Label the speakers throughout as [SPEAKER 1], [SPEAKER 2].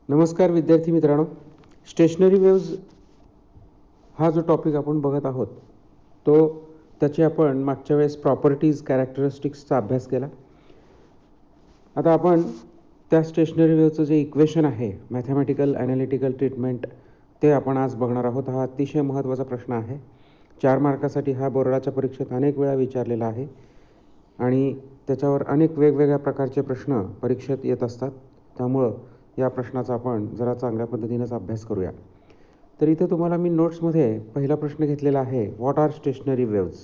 [SPEAKER 1] नमस्कार विद्यार्थी मित्रांनो, स्टेशनरी वेव्ज हा जो टॉपिक आपण बघत आहोत तो त्याची आपण मागच्या वेळेस प्रॉपर्टीज कॅरेक्टरिस्टिक्सचा अभ्यास केला. आता आपण त्या स्टेशनरी वेव्हचं जे इक्वेशन आहे मॅथमॅटिकल ॲनालिटिकल ट्रीटमेंट ते आपण आज बघणार आहोत. हा अतिशय महत्त्वाचा प्रश्न आहे. 4 मार्कासाठी हा बोर्डाच्या परीक्षेत अनेक वेळा विचारलेला आहे आणि त्याच्यावर अनेक वेगवेगळ्या प्रकारचे प्रश्न परीक्षेत येत असतात. त्यामुळं या प्रश्नाचा आपण जरा चांगल्या पद्धतीनेच अभ्यास करूया. तर इथे तुम्हाला मी नोट्समध्ये पहिला प्रश्न घेतलेला आहे, व्हॉट आर स्टेशनरी वेव्ज.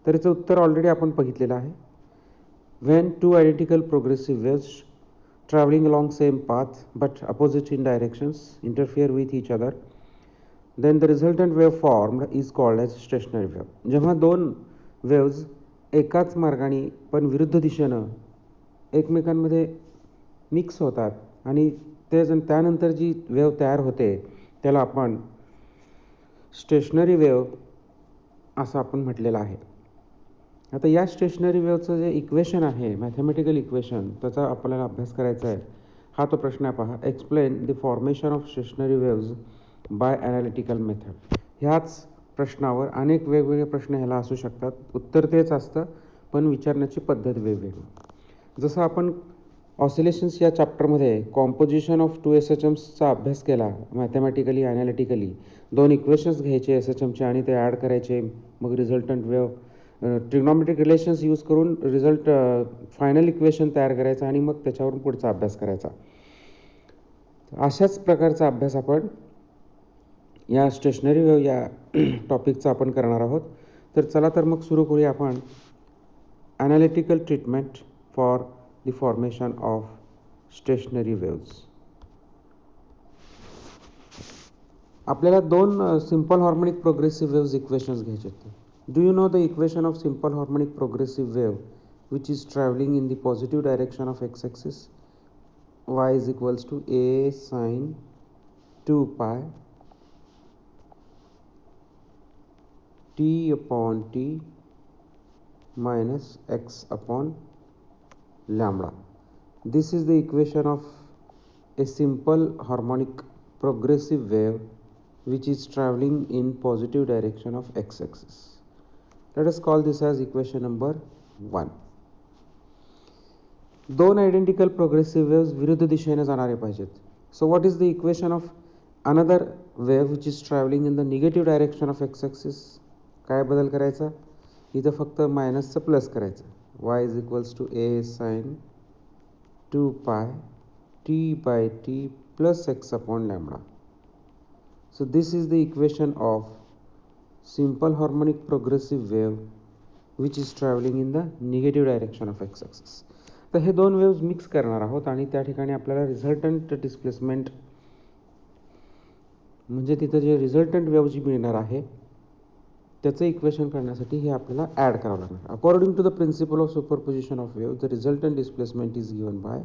[SPEAKER 1] तर याचं उत्तर ऑलरेडी आपण बघितलेलं आहे. When two identical progressive waves travelling along same path but opposite in directions interfere with each other then the resultant wave formed is called as stationary wave. जेव्हा दोन waves एकाच मार्गाने पण विरुद्ध दिशेनं एकमेकांमध्ये मिक्स होतात आणि त्यानंतर जी वेव्ह तयार होते त्याला आपण स्टेशनरी वेव्ह असं आपण म्हटलेलं आहे. आता या स्टेशनरी वेव्हचं जे इक्वेशन आहे मॅथमॅटिकल इक्वेशन त्याचा आपल्याला अभ्यास करायचा आहे. हा तो प्रश्न आहे पहा, explain the formation of stationary waves by analytical method. ह्याच प्रश्नावर अनेक वेगवेगळे प्रश्न ह्याला असू शकतात. उत्तर तेच असतं पण विचारण्याची पद्धत वेगवेगळी. जसं आपण ऑसिलेशन्स या चॅप्टरमध्ये कॉम्पोजिशन ऑफ 2 SHMचा अभ्यास केला मॅथमॅटिकली ॲनालिटिकली. 2 इक्वेशन्स घ्यायचे SHMचे आणि ते ॲड करायचे, मग resultant wave trigonometric relations use करून फायनल इक्वेशन तयार करायचं आणि मग त्याच्यावरून पुढचा अभ्यास करायचा. अशाच प्रकारचा अभ्यास आपण या स्टेशनरी वेव्ह या टॉपिकचा आपण करणार आहोत. तर चला तर मग सुरू करूया आपण analytical treatment for the formation of stationary waves. आपल्याला 2 simple harmonic progressive waves equations घ्यायचे आहेत. Do you know the equation of simple harmonic progressive wave which is travelling in the positive direction of X axis? y is equals to a sin 2 pi t upon t minus x upon lambda. This is the equation of a simple harmonic progressive wave which is traveling in positive direction of x axis. Let us call this as equation number 1. 2 identical progressive waves विरुद्ध दिशेने जाणारे पाहिजेत. So what is the equation of another wave which is travelling in the negative direction of X axis? काय बदल करायचा? इथं फक्त मायनसचं प्लस करायचं. y is equals to a sin 2 pi t by t plus x upon lambda. So this is the equation of simple harmonic progressive wave which is traveling in the negative direction of x axis. तर हे 2 waves mix करणार आहोत आणि त्या ठिकाणी आपल्याला resultant displacement म्हणजे तिथं जे रिझल्टंट वेव्ह जी मिळणार आहे त्याचं इक्वेशन करण्यासाठी हे आपल्याला ॲड करावं लागणार. According to the principle of superposition of wave the resultant displacement is given by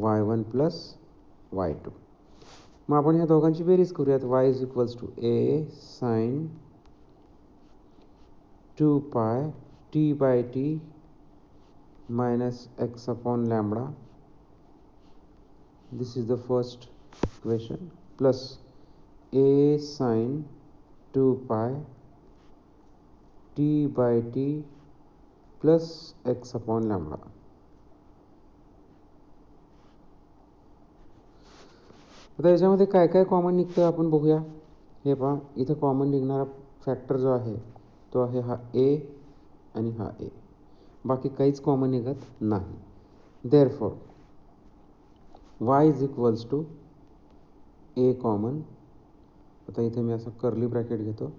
[SPEAKER 1] y1 plus y2. मग आपण ह्या दोघांची बेरीज करूयात. y is equals to a sin 2 pi t by t minus x upon lambda. This is the first equation plus a sin 2 pi t by t plus x upon lambda. आता याच्यामध्ये काय काय कॉमन निघतं आपण बघूया. हे पहा, इथं कॉमन निघणारा फॅक्टर जो आहे तो आहे हा a आणि हा a. बाकी काहीच कॉमन निघत नाही. Therefore y is equals to a common. आता इथे मी असं कर्ली ब्रॅकेट घेतो.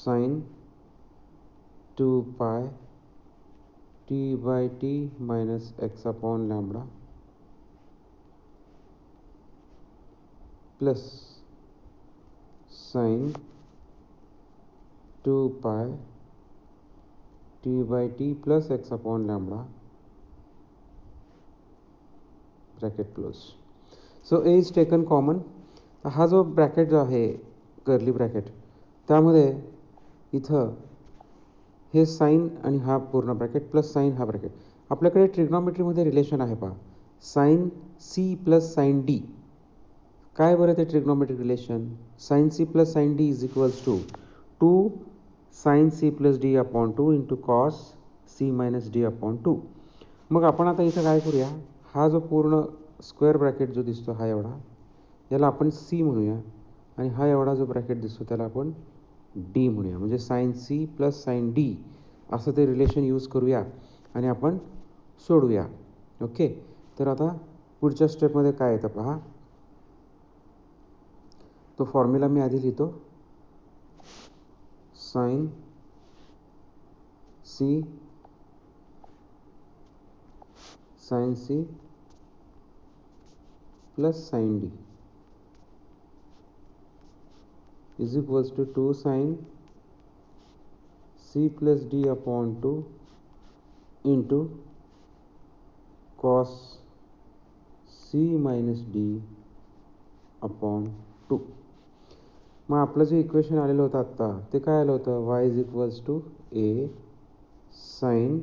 [SPEAKER 1] Sign 2 pi t by t minus X upon lambda plus sine 2 pi t by t plus x upon lambda bracket close. So a is taken common. हा जो bracket जो आहे curly bracket त्यामध्ये इथं हे sign आणि हा पूर्ण ब्रॅकेट प्लस साइन हा ब्रॅकेट. आपल्याकडे ट्रिग्नॉमेट्रीमध्ये रिलेशन आहे पहा, sine C plus sine D. काय बरं ते trigonometric relation? Sine C plus sine D is equals to 2 sine C plus D upon 2 into cos C minus D upon 2. मग आपण आता इथं काय करूया, हा जो पूर्ण स्क्वेअर ब्रॅकेट जो दिसतो हा एवढा, याला आपण सी म्हणूया, आणि हा एवढा जो ब्रॅकेट दिसतो त्याला आपण डी म्हणूया. म्हणजे sine C plus sine D असं ते रिलेशन यूज करूया आणि आपण सोडूया. ओके. तर आता पुढच्या स्टेपमध्ये काय येतं पहा. तो फॉर्म्युला मी आधी लिहितो. Sine C plus sine D is equals to 2 sine C plus D upon 2 into cos C minus D upon 2. मग आपलं जे इक्वेशन आलेलं होतं आत्ता ते काय आलं होतं, y is equals to A sine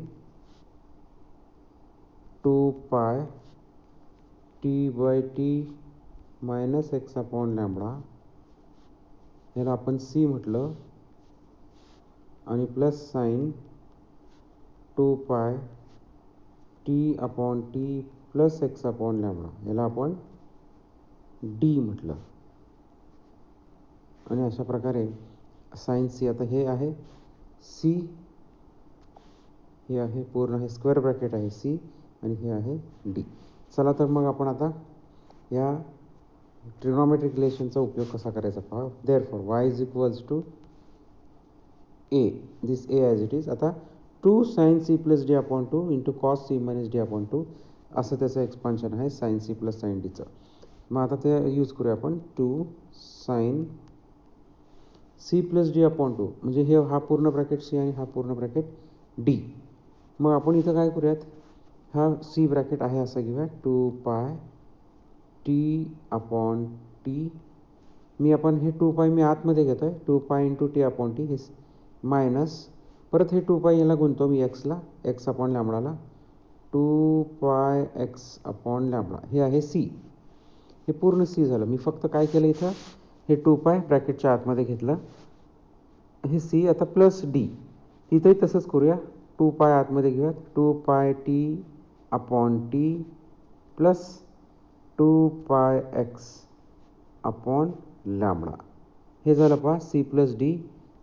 [SPEAKER 1] 2 pi T by T minus X upon lambda, याला आपण सी म्हटलं, आणि plus sine 2 pi T upon T plus X upon lambda, याला आपण डी म्हटलं. आणि अशा प्रकारे साइन सी, आता हे आहे सी, हे आहे पूर्ण हे स्क्वेअर ब्रॅकेट आहे सी, आणि हे आहे डी. चला तर मग आपण आता या ट्रिग्नोमेट्रिक रिलेशनचा उपयोग कसा करायचा पहा. Therefore y is equals to A, this A as it is. आता 2 sine C plus D upon 2 into cos C minus D upon 2 असं त्याचं एक्सपान्शन आहे साइन सी प्लस साइन डीचं. मग आता ते यूज करूया आपण. 2 sine C plus D upon 2 म्हणजे हे हा पूर्ण ब्रॅकेट सी आणि हा पूर्ण ब्रॅकेट डी. मग आपण इथं काय करूयात, हा सी ब्रॅकेट आहे असं घेऊया. 2 पाय टी अपॉन टी, आपण हे 2 पाय मी आतमध्ये घेतो आहे, 2 pi into T upon T, हे मायनस परत हे 2 पाय याला गुंतो मी एक्सला, x upon लॅम्बडाला, 2 pi X upon lambda, हे आहे सी. हे पूर्ण सी झालं. मी फक्त काय केलं इथं, हे 2 पाय ब्रॅकेटच्या आतमध्ये घेतलं, हे सी. आता प्लस डी, इथंही तसंच करूया. 2 पाय आतमध्ये घेऊयात, 2 pi T upon T plus 2 pi X upon lambda, हे झालं पहा C plus D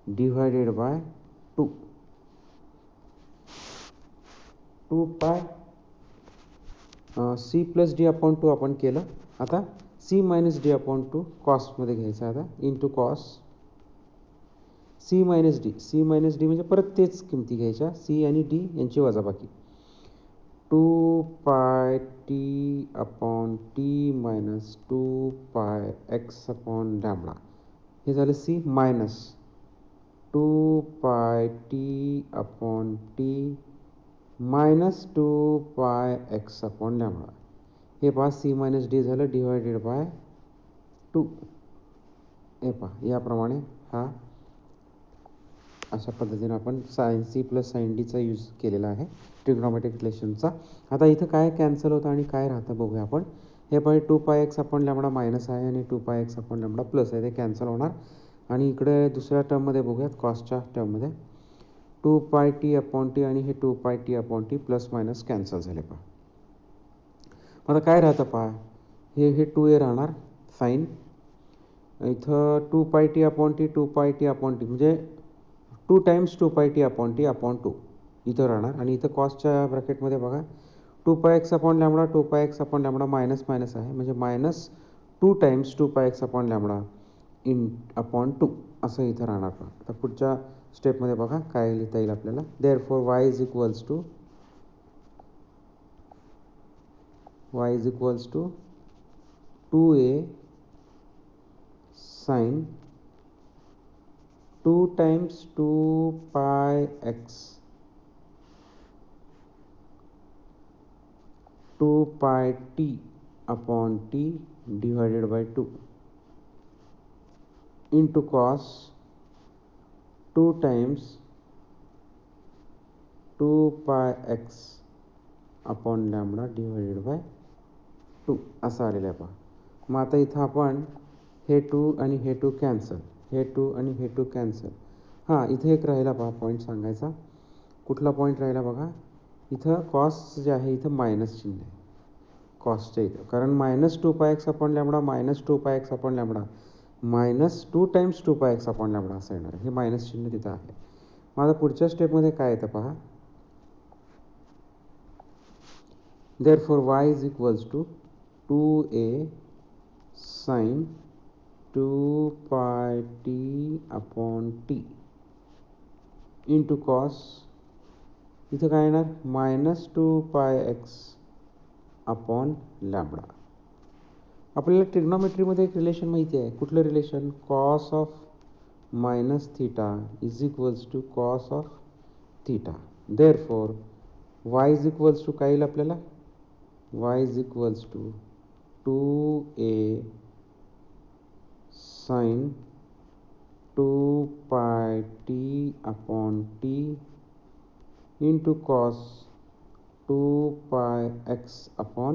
[SPEAKER 1] divided by 2. 2 पाय सी प्लस डी अपॉन 2 आपण केलं. आता सी मायनस डी अपॉन 2 कॉसमध्ये घ्यायचं आता, into cos C minus D. C minus D म्हणजे परत तेच किमती घ्यायच्या, सी आणि डी यांची वजाबाकी. 2 pi T upon T minus 2 pi X upon lambda, हे झालं C, minus 2 pi T upon T minus 2 pi X upon lambda, हे पहा सी मायनस डी झालं डिवायडेड बाय 2. हे पहा याप्रमाणे हा अशा पद्धतीने आपण साइन सी प्लस साइन डीचा यूज केलेला आहे ट्रिग्नोमेट्रिक रिलेशनचा. आता इथं काय कॅन्सल होतं आणि काय राहतं बघूया आपण. हे पाय 2 pi X upon lambda minus आहे आणि 2 pi X upon lambda plus आहे, ते कॅन्सल होणार. आणि इकडे दुसऱ्या टर्ममध्ये बघूयात, कॉसच्या टर्ममध्ये 2 पाय टी अपॉन टी आणि हे 2 pi T upon T plus minus cancel झाले पहा. आता काय राहतं पहा, हे 2a राहणार साइन, इथं 2 pi T upon T 2 pi T upon T म्हणजे 2 times 2 pi T upon T upon 2 इथं राहणार. आणि इथं कॉसच्या ब्रॅकेटमध्ये बघा 2 pi X upon lambda 2 pi X upon lambda minus minus आहे, म्हणजे minus 2 times 2 pi X upon lambda in upon 2 असं इथं राहणार पहा. आता पुढच्या स्टेपमध्ये बघा काय लिहिता येईल आपल्याला. Therefore y is equals to 2a sine 2 times 2 pi X 2 pi T upon T divided by 2 into cos 2 times 2 pi X upon lambda divided by two असं आलेलं आहे पहा. मग आता इथं आपण हे 2 आणि हे 2 कॅन्सल, हे 2 आणि हे 2 कॅन्सल. हां, इथे एक राहिला पहा पॉईंट सांगायचा. कुठला पॉईंट राहिला बघा, इथं कॉस जे आहे इथं मायनस चिन्ह आहे कॉसच्या इथं, कारण -2πx/λ -2πx/λ -2 टाइम्स 2πx/λ असं येणार आहे. हे मायनस चिन्ह तिथं आहे. मग आता पुढच्या स्टेपमध्ये काय येतं पहा. Therefore y is equals to 2a sin 2 pi t upon t into cos, इथं काय येणार -2πx/λ. आपल्याला ट्रिग्नॉमेट्रीमध्ये एक रिलेशन माहिती आहे. कुठलं relation? Cos of minus theta is equals to cos of theta. Therefore y is equals to काय येईल आपल्याला? y is equals to 2a sin 2 pi t upon t into cos 2 pi x/λ.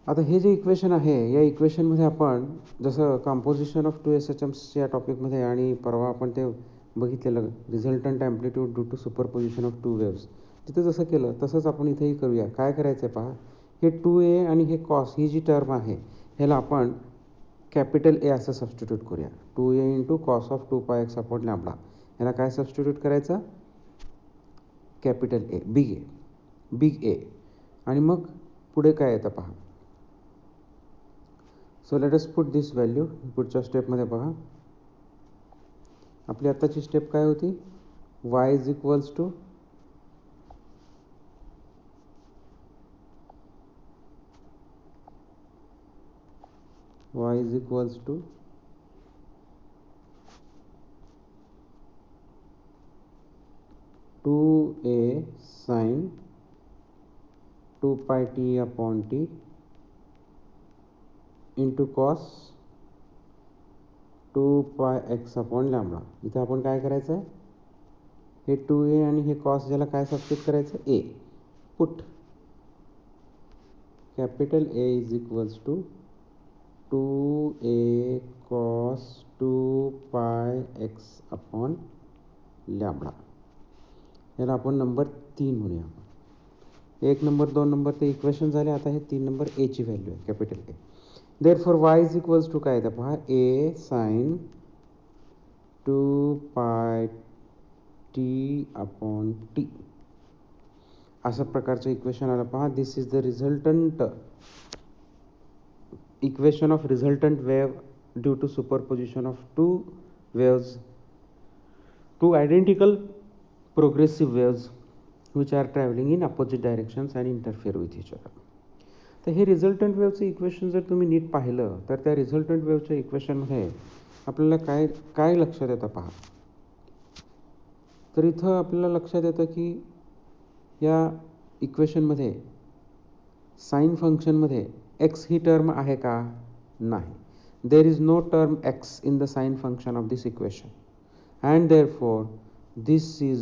[SPEAKER 1] आता हे जे equation आहे, या इक्वेशनमध्ये आपण जसं कंपोजिशन ऑफ 2 SHMs या टॉपिकमध्ये आणि परवा आपण ते बघितलेलं resultant amplitude due to superposition of 2 waves, तिथं जसं केलं तसंच आपण इथेही करूया. काय करायचं आहे पहा, हे 2a आणि हे कॉस ही जी टर्म आहे ह्याला आपण कॅपिटल ए असं सबस्टिट्यूट करूया. 2a into cos of 2πx/λ ह्याला काय सबस्टिट्यूट करायचं? Capital A, big A. आणि मग पुढे काय येतं पहा. So let us put this value. पुढच्या स्टेपमध्ये बघा, आपली आत्ताची स्टेप काय होती? y is equals to y is equals to 2a sin 2 pi t upon t into cos 2 pi x/λ. इथं आपण काय करायचं आहे? हे 2a आणि हे कॉस ज्याला काय सबस्टिट्यूट करायचं? A. Put capital A is equals to 2a cos 2 pi x/λ. याला आपण नंबर 3 म्हणूया. 1 नंबर 2 नंबर ते इक्वेशन झाले. आता हे 3 नंबर ए ची व्हॅल्यू आहे, capital A. Therefore y is equals to काय येतं पहा, a sin 2 pi t upon t अशा प्रकारचं इक्वेशन आलं पहा. This is the resultant equation of resultant wave due to superposition of 2 waves, 2 identical progressive waves which are traveling in opposite directions and interfere with each other. तर हे resultant वेव्हचं equation जर तुम्ही नीट पाहिलं तर त्या रिझल्टंट वेव्हच्या इक्वेशनमध्ये आपल्याला काय काय लक्षात येतं पहा. तर इथं आपल्याला लक्षात येतं की या इक्वेशनमध्ये साइन फंक्शनमध्ये एक्स ही टर्म आहे का? नाही. There is no term x in the sine function of this equation and therefore this is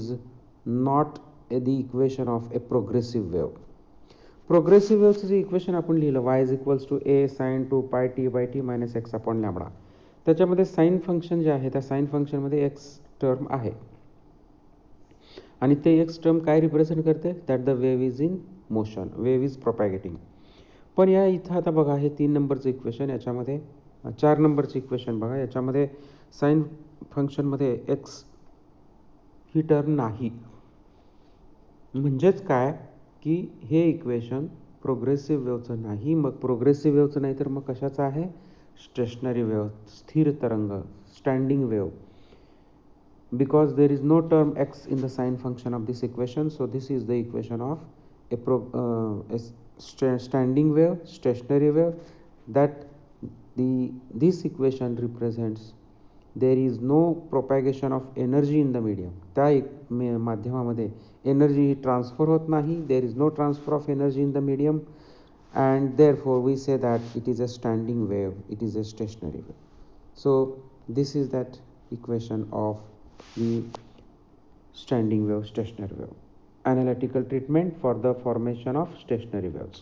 [SPEAKER 1] not the equation of a progressive wave. Progressive waveचं जे इक्वेशन आपण लिहिलं y is equals to a sin 2 pi t by t minus x/λ, त्याच्यामध्ये sine function जे आहे त्या sign फंक्शनमध्ये x term आहे आणि ते एक्स टर्म काय रिप्रेझेंट करते? That the wave is in motion, wave is propagating. पण या इथं आता बघा, हे 3 नंबरचं इक्वेशन, याच्यामध्ये 4 नंबरचं इक्वेशन बघा, याच्यामध्ये साइन फंक्शनमध्ये एक्स ही टर्म नाही. म्हणजेच काय की हे इक्वेशन प्रोग्रेसिव्ह वेव्हचं नाही. मग प्रोग्रेसिव्ह वेव्हचं नाही तर मग कशाचं आहे? स्टेशनरी वेव्ह, स्थिर तरंग, standing wave. Because there is no term x in the sine function of this equation, so this is the equation of a standing wave, stationary wave. That this equation represents there is no propagation of energy in the medium. त्या माध्यमामध्ये energy ही transfer होत नाही. There is no transfer of energy in the medium and therefore we say that it is a standing wave, it is a stationery wave. So this is that equation of the standing wave, stationary wave. analytical treatment for the formation of stationary waves.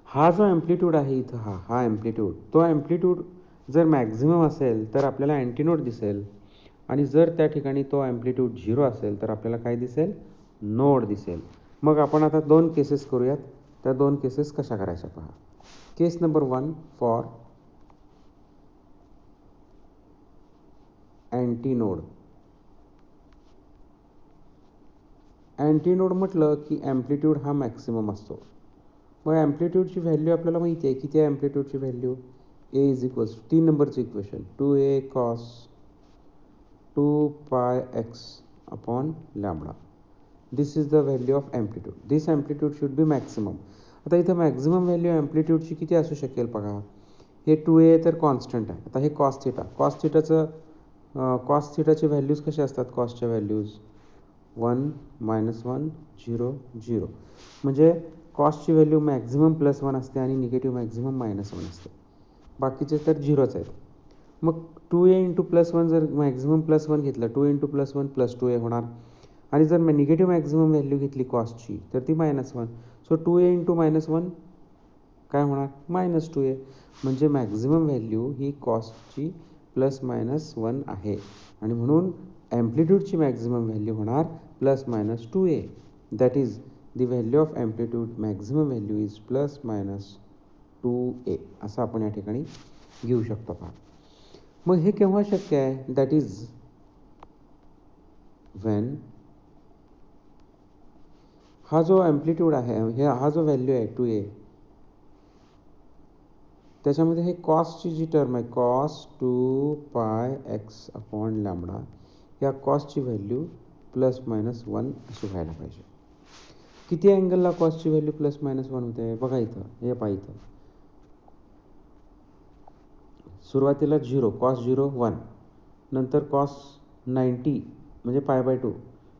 [SPEAKER 1] हा जो amplitude आहे इथं हा amplitude, तो amplitude जर maximum असेल तर आपल्याला अँटीनोड दिसेल, आणि जर त्या ठिकाणी तो ॲम्प्लिट्यूड 0 असेल तर आपल्याला काय दिसेल? नोड दिसेल. मग आपण आता 2 केसेस करूयात. त्या 2 केसेस कशा करायच्या पहा. केस नंबर 1 फॉर अँटीनोड. अँटीनोड म्हटलं की ॲम्प्लिट्यूड हा मॅक्सिमम असतो. मग ॲम्प्लिट्यूडची व्हॅल्यू आपल्याला माहिती आहे. किती आहे ॲम्प्लिट्यूडची व्हॅल्यू? ए इज इक्वल्स 3 नंबरचं equation 2a cos 2πx upon lambda. This is the value of amplitude. This amplitude should be maximum. आता इथं मॅक्झिमम व्हॅल्यू ॲम्प्लिट्यूडची किती असू शकेल बघा. हे 2a तर कॉन्स्टंट आहे. आता हे कॉस थिटाचे व्हॅल्यूज कसे असतात? कॉसच्या व्हॅल्यूज 1 -1 0 0. म्हणजे कॉसची व्हॅल्यू मॅक्झिमम +1 असते आणि निगेटिव्ह मॅक्झिमम -1 असते. बाकीचे तर 0च आहेत. मग 2a इंटू +1 जर मॅक्झिमम +1 घेतलं, 2 इंटू +1 +2a होणार. आणि जर निगेटिव्ह मॅक्झिमम व्हॅल्यू घेतली कॉसची तर ती -1. सो 2a इंटू -1 काय होणार? -2a. म्हणजे मॅक्झिमम व्हॅल्यू ही कॉसची +-1 आहे, आणि म्हणून ॲम्प्लिट्यूडची मॅक्झिमम व्हॅल्यू होणार +-2a. That is the value of amplitude maximum value is +-2a. असं आपण या ठिकाणी घेऊ शकतो पहा. मग हे केव्हा शक्य आहे? दॅट इज व्हेन हा जो ॲम्प्लिट्यूड आहे, हा जो व्हॅल्यू आहे 2a, त्याच्यामध्ये हे कॉसची जी टर्म आहे cos 2πx अपॉन लॅम्बडा, या कॉसची व्हॅल्यू +-1 अशी व्हायला पाहिजे. किती अँगलला कॉसची व्हॅल्यू +-1 होते बघा इथं. हे पहा इथं सुरुवातीला 0 cos 0 1, नंतर cos 90 म्हणजे π/2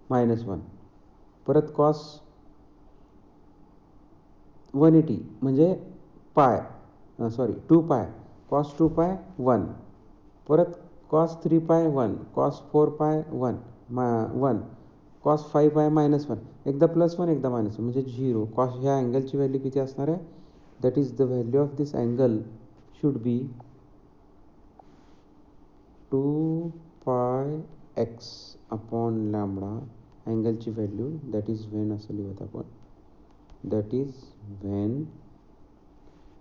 [SPEAKER 1] -1, परत cos 180 म्हणजे 2π, cos 2π 1, परत cos 3π 1, cos 4π 1, cos 5π -1, एकदा +1 एकदा -1 म्हणजे 0. कॉस ह्या अँगलची व्हॅल्यू किती असणार आहे? That is the value of this angle should be 2πx upon lambda. अँगलची व्हॅल्यू दॅट इज व्हेन असं लिहूयात आपण. That is when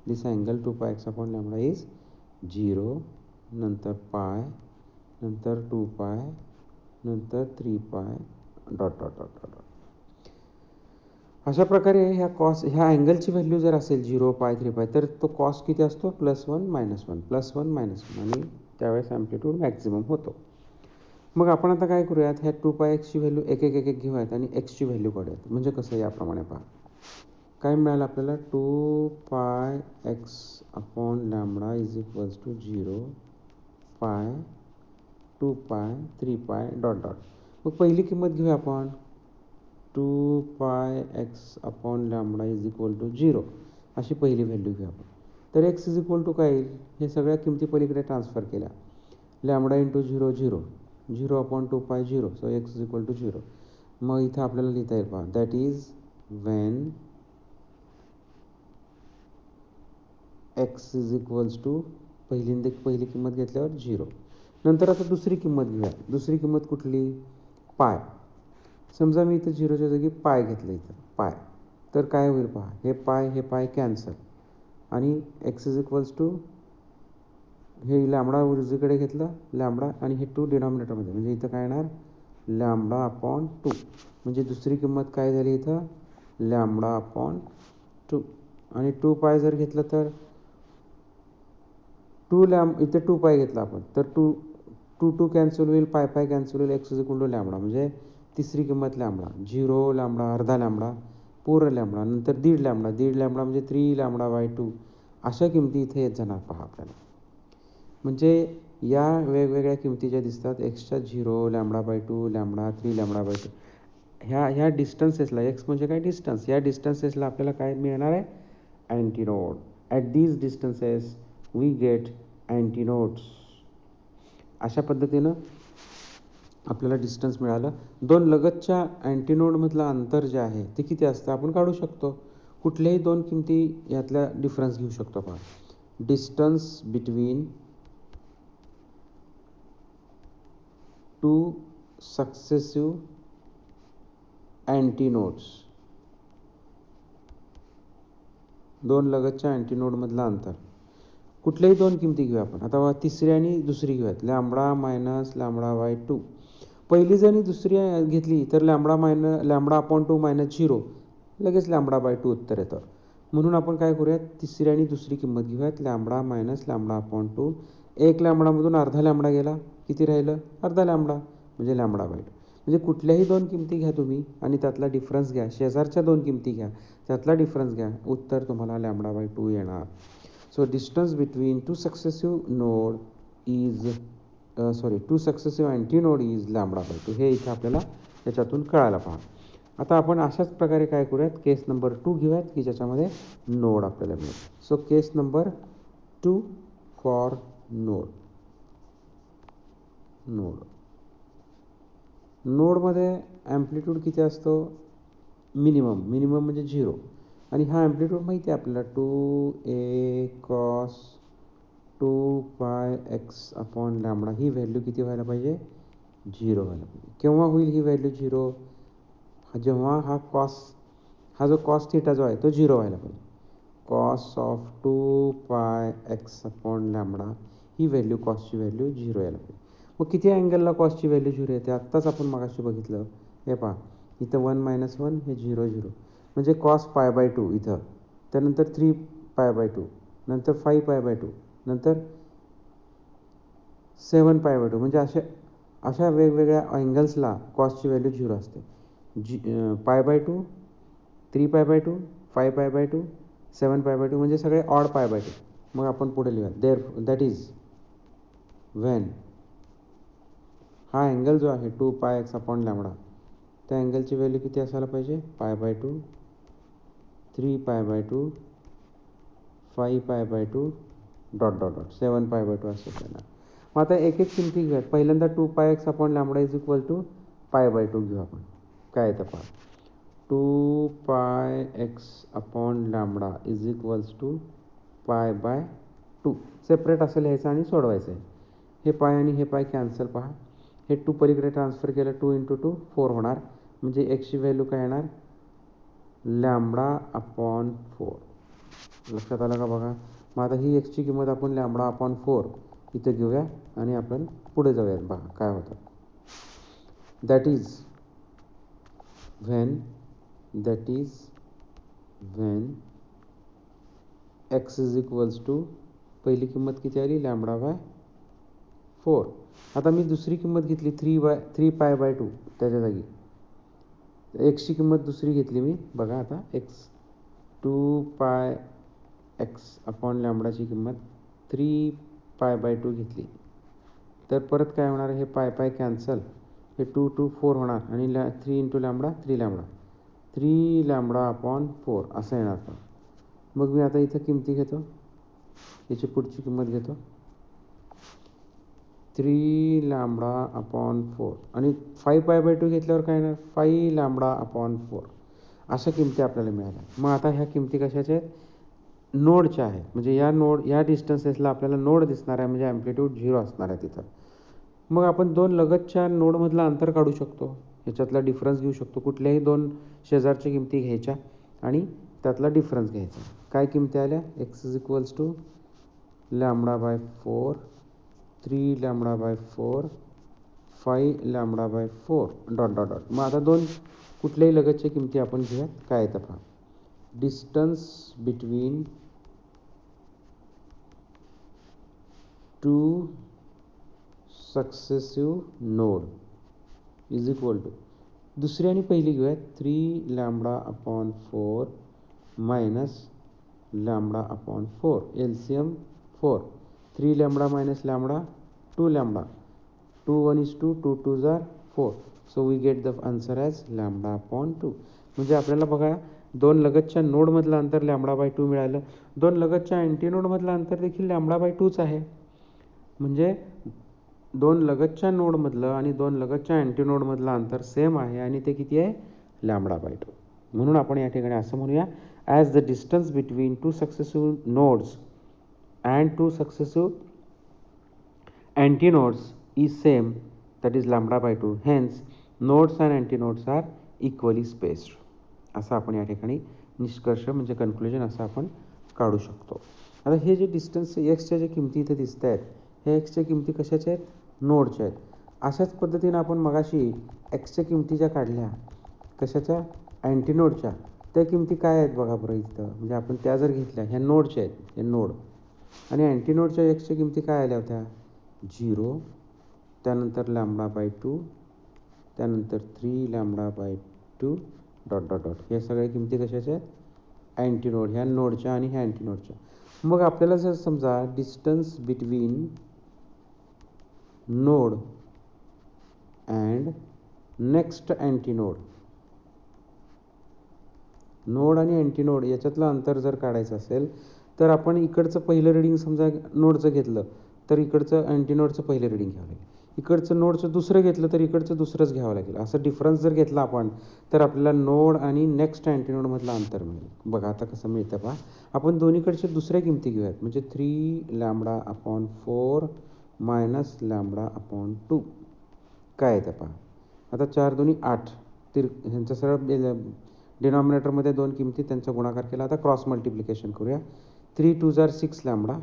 [SPEAKER 1] this angle 2πx upon lambda is 0, नंतर पाय, नंतर 2π, नंतर 3π डॉट. अशा प्रकारे ह्या अँगलची व्हॅल्यू जर असेल 0 π 3π तर तो कॉस किती असतो? +1 -1 +1 -1, आणि त्यावेळेस ॲम्प्लिट्यूड मॅक्झिमम होतो. मग आपण आता काय करूयात? ह्या 2πxची व्हॅल्यू एक घेऊयात आणि एक्सची व्हॅल्यू काढूयात. म्हणजे कसं? याप्रमाणे पहा. काय मिळालं आपल्याला? 2πx upon lambda is equals to 0 π 2π 3π dot. मग पहिली किंमत घेऊया आपण. 2πx upon lambda is equal to 0 अशी पहिली व्हॅल्यू घेऊ आपण. तर x इज इक्वल टू काय येईल? हे सगळ्या किमती पलीकडे ट्रान्सफर केल्या. Lambda into 0 0, 0 upon 2π 0, so x is equal to 0. मग इथं आपल्याला लिहिता येईल पहा. That is when x is equals to पहिली किंमत घेतल्यावर 0. नंतर आता दुसरी किंमत घेऊया. दुसरी किंमत कुठली? पाय. समजा मी इथं 0च्या जागी पाय घेतलं, इथं पाय, तर काय होईल पहा. हे पाय कॅन्सल, आणि x इज इक्वल्स टू हे लॅम्बडा उजवीकडे घेतलं लॅम्बडा, आणि हे 2 डिनॉमिनेटरमध्ये, म्हणजे इथं काय येणार? Lambda upon 2. म्हणजे दुसरी किंमत काय झाली इथं? Lambda upon 2. आणि 2π जर घेतलं तर इथे 2π घेतला आपण तर 2 कॅन्सल होईल, पाय कॅन्सल होईल, x is equal to lambda. म्हणजे तिसरी किंमत लॅम्बडा, 0 लॅम्बडा, अर्धा लॅम्बडा, पूर्ण लॅम्बडा, नंतर दीड लॅम्बडा म्हणजे 3 λ/2. अशा किमती इथे येत जाणार पहा आपल्याला. म्हणजे या वेगवेगळ्या किमती ज्या दिसतात एक्सच्या 0 λ/2 लॅम्बडा 3 λ/2, ह्या डिस्टन्सेसला, एक्स म्हणजे काय? डिस्टन्स. या डिस्टन्सेसला आपल्याला काय मिळणार आहे? Antinode. At these distances we get antinodes. अशा पद्धतीनं आपल्याला डिस्टन्स मिळालं. दोन लगतच्या अँटीनोडमधलं अंतर जे आहे ते किती असतं आपण काढू शकतो. कुठल्याही दोन किमती यातल्या डिफरन्स घेऊ शकतो. पहा, डिस्टन्स बिटवीन टू सक्सेसिव्ह अँटीनोड्स, दोन लगतच्या अँटीनोडमधलं अंतर. कुठल्याही दोन किमती घेऊया आपण. आता तिसरी आणि दुसरी घेऊयात, लॅम्बडा मायनस लॅम्बडा बाय 2. पहिली जरी दुसरी घेतली तर लॅम्बडा अपॉन 2 मायनस 0, लगेच लॅम्बडा बाय 2 उत्तर येतं. म्हणून आपण काय करूयात, तिसरी आणि दुसरी किंमत घेऊयात, लॅम्बडा मायनस लॅम्बडा अपॉन 2. एक लॅम्बडामधून अर्धा लॅम्बडा गेला, किती राहिलं, अर्धा लॅम्बडा, म्हणजे लॅम्बडा बाय 2. म्हणजे कुठल्याही दोन किमती घ्या तुम्ही आणि त्यातला डिफरन्स घ्या, शेजारच्या दोन किमती घ्या, त्यातला डिफरन्स घ्या, उत्तर तुम्हाला लॅम्बडा बाय 2 येणार. So distance between two successive antinode is lambda by 2. हे इथे आपल्याला याच्यातून कळायला पहा. आता आपण अशाच प्रकारे काय करूयात, केस नंबर 2 घेऊयात की ज्याच्यामध्ये नोड आपल्याला मिळेल. So case number 2 for node. नोडमध्ये ॲम्प्लिट्यूड किती असतो, मिनिमम म्हणजे 0. आणि हा ॲम्प्लिट्यूड माहिती आहे आपल्याला, 2a cos 2πx upon lambda. ही व्हॅल्यू किती व्हायला पाहिजे, 0 व्हायला पाहिजे. केव्हा होईल ही व्हॅल्यू 0, जेव्हा हा जो कॉस थिटा जो आहे तो 0 व्हायला पाहिजे. Cos of 2πx upon lambda, ही व्हॅल्यू, कॉसची व्हॅल्यू 0 यायला पाहिजे. मग किती अँगलला कॉसची व्हॅल्यू 0 येते, आत्ताच आपण मागाशी बघितलं. हे पहा, इथं 1 - 1 हे 0 0, म्हणजे कॉस पाय बाय 2 इथं, त्यानंतर 3 पाय बाय 2, नंतर 5 पाय बाय 2, नंतर 7 पाय बाय 2. म्हणजे अशा वेगवेगळ्या अँगल्सला कॉसची व्हॅल्यू 0 असते. पाय बाय 2, 3 पाय बाय 2, 5 पाय बाय 2, 7 पाय बाय 2, म्हणजे सगळे ऑड पाय बाय 2. मग आपण पुढे लिहूया, दॅट इज व्हेन हा अँगल जो आहे 2πx अपॉन लॅम्बडा, त्या अँगलची व्हॅल्यू किती असायला पाहिजे, पाय बाय 2, 3 पाय बाय 2, 5 पाय बाय 2, डॉट डॉट डॉट 7 पाय बाय 2 असं येणार. मग आता एक एक किमती घेऊयात. पहिल्यांदा 2πx upon lambda is equal to pi by 2 घेऊ आपण. काय येतं पहा, 2πx upon lambda is equals to pi by 2. Separate असं लिहायचं आणि सोडवायचं आहे. हे पाय आणि हे पाय कॅन्सल. पहा, हे 2 पलीकडे ट्रान्सफर केलं, 2 × 2 4 होणार, म्हणजे एक्सची व्हॅल्यू काय येणार, लॅम्बडा अपॉन 4. लक्षात आलं का बघा. मग आता ही एक्सची किंमत आपण लॅम्बडा अपॉन 4 इथं घेऊया आणि आपण पुढे जाऊयात. बघा काय होतं, that is when x is equals to, पहिली किंमत किती आली, लॅम्बडा बाय 4. आता मी दुसरी किंमत घेतली 3 पाय बाय 2, त्याच्या जागी एक्सची किंमत दुसरी घेतली मी. बघा आता एक्स 2πx अपॉन लॅम्बडाची किंमत 3 पाय बाय 2 घेतली, तर परत काय होणार, हे पाय पाय कॅन्सल, हे 2 2 4 होणार, आणि 3 × लॅम्बडा 3 लॅम्बडा अपॉन 4 असं येणार. मग मी आता इथं किमती घेतो, याची पुढची किंमत घेतो 3 लॅम्बडा अपॉन 4, आणि 5 पाय बाय 2 घेतल्यावर काय येणार, 5 लॅम्बडा अपॉन 4. अशा किमती आपल्याला मिळाल्या. मग आता ह्या किमती कशाच्या आहेत, नोडच्या आहेत. म्हणजे या डिस्टन्सेसला आपल्याला नोड दिसणार आहे, म्हणजे ॲम्प्लिट्यूड 0 असणार आहे तिथं. मग आपण दोन लगतच्या नोडमधलं अंतर काढू शकतो, ह्याच्यातला डिफरन्स घेऊ शकतो. कुठल्याही दोन शेजारच्या किमती घ्यायच्या आणि त्यातला डिफरन्स घ्यायचा. काय किमती आल्या, x is equals to lambda by 4, 3 lambda by 4, 5 lambda by 4, dot dot dot. मग आता दोन कुठल्याही लगतच्या किमती आपण घेऊयात. काय येतं पहा, distance between two successive node is equal to, दुसरी आणि पहिली घेऊयात, 3 lambda upon 4 minus lambda upon 4, LCM 4. 3 lambda minus lambda, 2 lambda, 2 1 is 2, 2 2s are 4. So we get the answer as lambda upon 2. म्हणजे आपल्याला बघा, दोन लगतच्या नोडमधलं अंतर लॅम्बडा बाय 2 मिळालं. दोन लगतच्या अँटीनोडमधलं अंतर देखील लॅम्बडा बाय 2च आहे. म्हणजे दोन लगतच्या नोडमधलं आणि दोन लगतच्या अँटीनोडमधलं अंतर सेम आहे आणि ते किती आहे λ/2. म्हणून आपण या ठिकाणी असं म्हणूया as the distance between two successive nodes and two successive antinodes is same, that is λ/2, hence nodes and antinodes are equally spaced. असं आपण या ठिकाणी निष्कर्ष म्हणजे कन्क्लुजन असं आपण काढू शकतो. आता हे जे डिस्टन्स एक्सच्या जे किमती इथे दिसत आहेत हे एक्सच्या किमती कशाच्या आहेत नोडच्या आहेत. अशाच पद्धतीनं आपण मगाशी एक्सच्या किमती ज्या काढल्या कशाच्या अँटीनोडच्या त्या किमती काय आहेत बघा बरं इथं म्हणजे आपण त्या जर घेतल्या ह्या नोडच्या आहेत हे नोड आणि अँटीनोडच्या एक्सच्या किमती काय आल्या होत्या 0 त्यानंतर λ/2 त्यानंतर 3λ/2 ... हे सगळ्या किमती कशाच्या आहेत अँटीनोड ह्या नोडच्या आणि ह्या अँटीनोडच्या. मग आपल्याला जर समजा distance between node and next antinode node आणि अँटीनोड याच्यातलं अंतर जर काढायचं असेल तर आपण इकडचं पहिलं रिडिंग समजा नोडचं घेतलं तर इकडचं अँटीनोडचं पहिलं रिडिंग घ्यावं लागेल. इकडचं नोडचं दुसरं घेतलं तर इकडचं दुसरंच घ्यावं लागेल. असं डिफरन्स जर घेतला आपण तर आपल्याला नोड आणि नेक्स्ट अँटीनोडमधलं अंतर मिळेल. बघा आता कसं मिळतं पहा आपण दोन्हीकडच्या दुसऱ्या किमती घेऊयात म्हणजे 3λ/4 मायनस λ/2 काय येतं पहा. आता 4 2 8 ह्यांचं सरळ डिनॉमिनेटरमध्ये दोन किमती त्यांचा गुणाकार केला. आता क्रॉस मल्टिप्लिकेशन करूया 3 2 6λ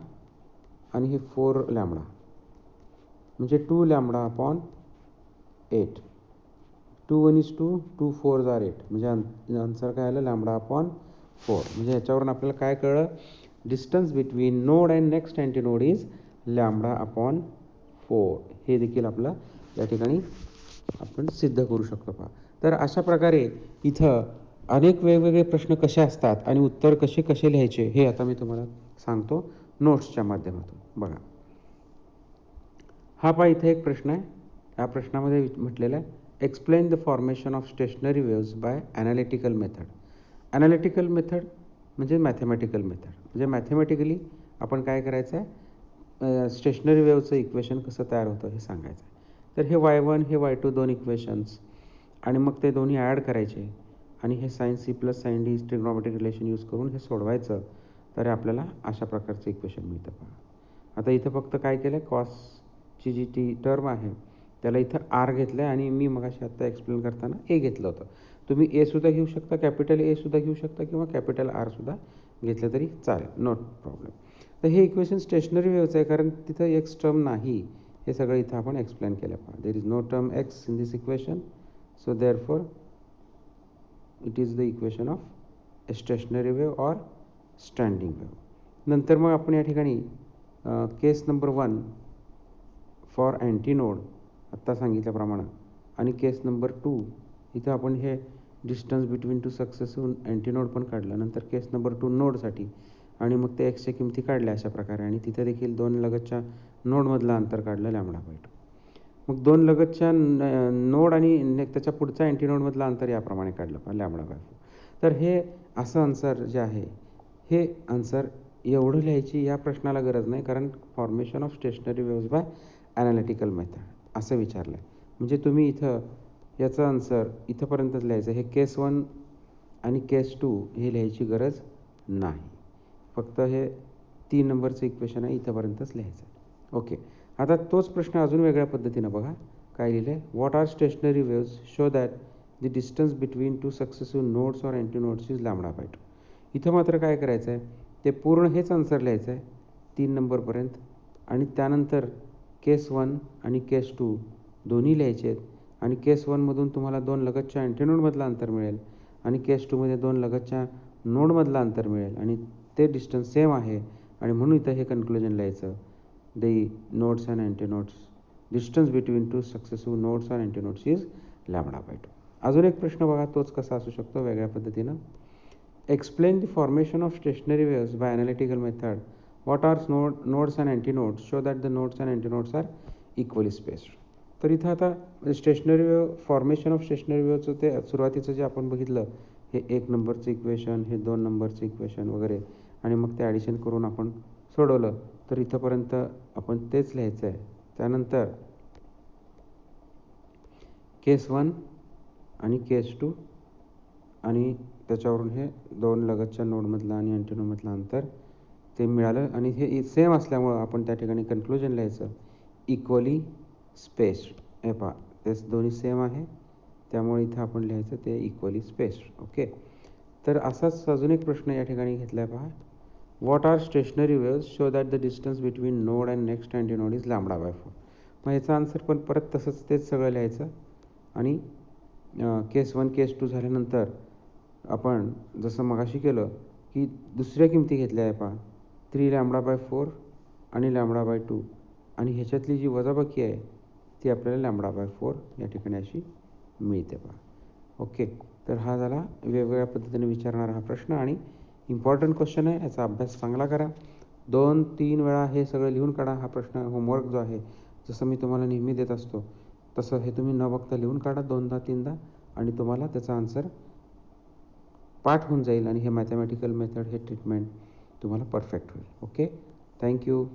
[SPEAKER 1] आणि हे 4λ म्हणजे 2λ/8 2 1 is 2 2 4 8 म्हणजे आन्सर काय आलं λ/4. म्हणजे ह्याच्यावरून आपल्याला काय कळलं distance between node and next antinode is λ/4. हे देखील आपलं या ठिकाणी आपण सिद्ध करू शकतो पहा. तर अशा प्रकारे इथं अनेक वेगवेगळे प्रश्न कसे असतात आणि उत्तर कसे कसे लिहायचे हे आता मी तुम्हाला सांगतो नोट्सच्या माध्यमातून. बघा हा पहा इथे एक प्रश्न आहे. या प्रश्नामध्ये म्हटलेलं आहे explain the formation of stationary waves by analytical method. Analytical method म्हणजे मॅथमॅटिकल मेथड म्हणजे मॅथमॅटिकली आपण काय करायचं आहे स्टेशनरी वेव्हचं इक्वेशन कसं तयार होतं हे सांगायचं आहे. तर हे y1 हे y2 दोन इक्वेशन्स आणि मग ते दोन्ही ॲड करायचे आणि हे sin c plus sin d trigonometric relation use करून हे सोडवायचं तर आपल्याला अशा प्रकारचं इक्वेशन मिळतं पहा. आता इथं फक्त काय केलं कॉसची जी टी टर्म आहे त्याला इथं आर घेतलं आहे आणि मी मगाशी आत्ता एक्सप्लेन करताना ए घेतलं होतं. तुम्ही ए सुद्धा घेऊ शकता कॅपिटल ए सुद्धा घेऊ शकता किंवा कॅपिटल आर सुद्धा घेतलं तरी चालेल नो प्रॉब्लेम. तर हे इक्वेशन स्टेशनरी वेव्हचं आहे कारण तिथं एक्स टर्म नाही हे सगळं इथं आपण एक्सप्लेन केलं पहा. There is no term x in this equation so therefore it is the equation of a stationary wave or standing wave. नंतर मग आपण या ठिकाणी केस नंबर 1 फॉर अँटीनोड आत्ता सांगितल्याप्रमाणे आणि केस नंबर 2 इथं आपण हे distance between two successive antinode पण काढलं. नंतर केस नंबर 2 नोडसाठी आणि मग ते एक्सच्या किमती काढल्या अशा प्रकारे आणि तिथं देखील दोन लगतच्या नोडमधलं अंतर काढलं λ/2. मग दोन लगतच्या नोड आणि त्याच्या पुढच्या अँटीनोडमधलं अंतर याप्रमाणे काढलं λ/4. तर हे असं आन्सर जे आहे हे आन्सर एवढं लिहायची या प्रश्नाला गरज नाही कारण formation of stationary waves by analytical method असं विचारलं आहे. म्हणजे तुम्ही इथं याचं आन्सर इथंपर्यंतच लिहायचं. हे केस 1 आणि केस 2 हे लिहायची गरज नाही. फक्त हे 3 नंबरचं इक्वेशन आहे इथंपर्यंतच लिहायचं आहे. ओके. आता तोच प्रश्न अजून वेगळ्या पद्धतीनं बघा काय लिहिलं आहे what are stationary waves show that the distance between two successive nodes or antinodes is λ/2. इथं मात्र काय करायचं आहे ते पूर्ण हेच आन्सर लिहायचं आहे 3 नंबरपर्यंत आणि त्यानंतर केस 1 आणि केस 2 दोन्ही लिहायचे आहेत आणि केस 1मधून तुम्हाला दोन लगतच्या अँटीनोडमधलं अंतर मिळेल आणि केस 2मध्ये दोन लगतच्या नोडमधलं अंतर मिळेल आणि ते डिस्टन्स सेम आहे आणि म्हणून इथं हे कन्क्लुजन लिहायचं the nodes and antinodes distance between two successive nodes and antinodes is λ/2. अजून एक प्रश्न बघा तोच कसा असू शकतो वेगळ्या पद्धतीनं explain the formation of stationary waves by analytical method what are nodes and antinodes show that the nodes and antinodes are equally spaced. तर इथं आता stationary wave formation of stationary वेव्हचं ते सुरुवातीचं जे आपण बघितलं हे 1 नंबरचं इक्वेशन हे 2 नंबरचं इक्वेशन वगैरे आणि मग ते ॲडिशन करून आपण सोडवलं तर इथंपर्यंत आपण तेच लिहायचं आहे. त्यानंतर केस 1 आणि केस 2 आणि त्याच्यावरून हे 2 लगतच्या नोडमधलं आणि अँटीनोडमधलं अंतर ते मिळालं आणि हे सेम असल्यामुळं आपण त्या ठिकाणी कन्क्लुजन लिहायचं इक्वली स्पेस्ड. हे पहा ते दोन्ही सेम आहे, त्यामुळे इथं आपण लिहायचं ते इक्वली स्पेस्ड. ओके. तर असाच अजून एक प्रश्न या ठिकाणी घेतला आहे पहा. What are stationary waves show that the distance between node and next antinode is λ/4. मग ह्याचा आन्सर पण परत तसंच तेच सगळं लिहायचं आणि केस 1 केस 2 झाल्यानंतर आपण जसं मगाशी केलं की दुसऱ्या किमती घेतल्या आहे पहा 3 λ/4 आणि λ/2 आणि ह्याच्यातली जी वजाबाकी आहे ती आपल्याला λ/4 या ठिकाणी अशी मिळते पहा. ओके. तर हा झाला वेगवेगळ्या पद्धतीने विचारणारा हा प्रश्न आणि इम्पॉर्टंट क्वेश्चन आहे. याचा अभ्यास चांगला करा. 2-3 वेळा हे सगळं लिहून काढा. हा प्रश्न होमवर्क जो आहे जसं मी तुम्हाला नेहमी देत असतो तसं हे तुम्ही न बघता लिहून काढा 2दा-3दा आणि तुम्हाला त्याचा आन्सर पाठ होऊन जाईल आणि हे मॅथमॅटिकल मेथड हे ट्रीटमेंट तुम्हाला परफेक्ट होईल. ओके. थँक्यू.